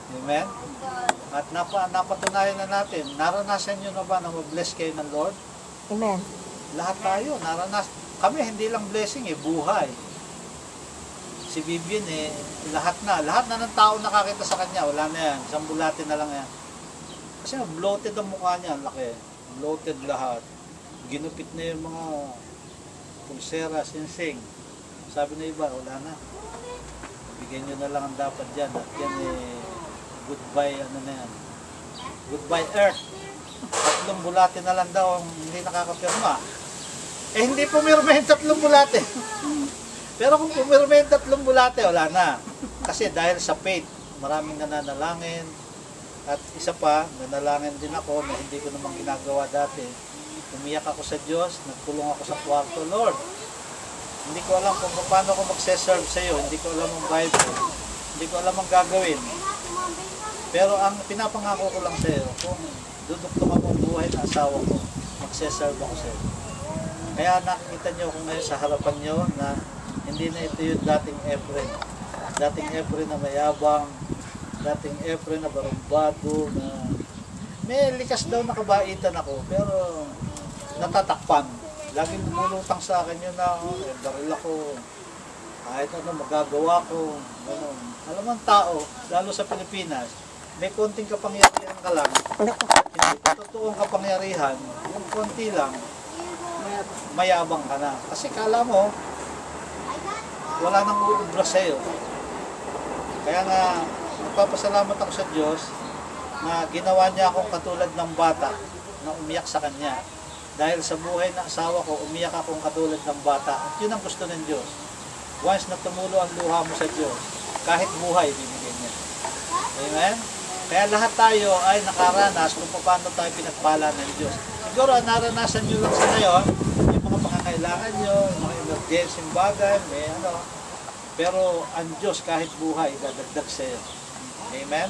Amen? At napatunayan na natin, naranasan nyo na ba na mag-bless kayo ng Lord? Amen. Lahat tayo, kami hindi lang blessing buhay. Si Vivian lahat na ng tao nakakita sa kanya, wala na yan, isang bulate na lang yan. Kasi bloated ang mukha niya, laki. Bloated lahat. Ginupit na yung mga pulsera, sinsing. Sabi na iba, wala na. Bigyan nyo na lang ang dapat dyan. At yan goodbye, na yan. Goodbye Earth. 3 bulate na lang daw ang hindi nakakapirma. Hindi pumirma yung 3 bulate. Pero kung pumirma yung 3 bulate, wala na. Kasi dahil sa faith, maraming nananalangin. At isa pa, nanalangin din ako na hindi ko namang ginagawa dati. Umiyak ako sa Diyos, nagkulong ako sa kwarto, Lord. Hindi ko alam kung paano ako magse-serve sa iyo. Hindi ko alam ang Bible. Hindi ko alam ang gagawin. Pero ang pinapangako ko lang sa iyo, kung duduktok ako ang buhay ng asawa ko, magse-serve ako sa iyo. Kaya nakikita niyo ako ngayon sa harapan niyo na hindi na ito yung dating Efren. Dating Efren na mayabang, dating Efren na barumbado, na may likas daw na kabaitan ako, pero natatakpan. Laging lumulutang sa akin yun na, baril ako, kahit ano magagawa ko, gano'n. Alam mo ang tao, lalo sa Pilipinas, may konting kapangyarihan ka lang, hindi pa totoong kapangyarihan, yung konti lang, mayabang ka na. Kasi kala mo, wala nang uubra sa'yo. Kaya nga, nagpapasalamat ako sa Diyos na ginawa niya akong katulad ng bata na umiyak sa Kanya. Dahil sa buhay ng asawa ko, umiyak akong katulad ng bata. At yun ang gusto ng Diyos. Once na tumulo ang luha mo sa Diyos, kahit buhay, bibigyan niya. Amen? Kaya lahat tayo ay nakaranas kung paano tayo pinagpala ng Diyos. Siguro, naranasan nyo lang sa ngayon, yung mga pangangailangan nyo, yung mga emergency bagay, may ano. Pero ang Diyos kahit buhay, dadagdag sa iyo. Amen?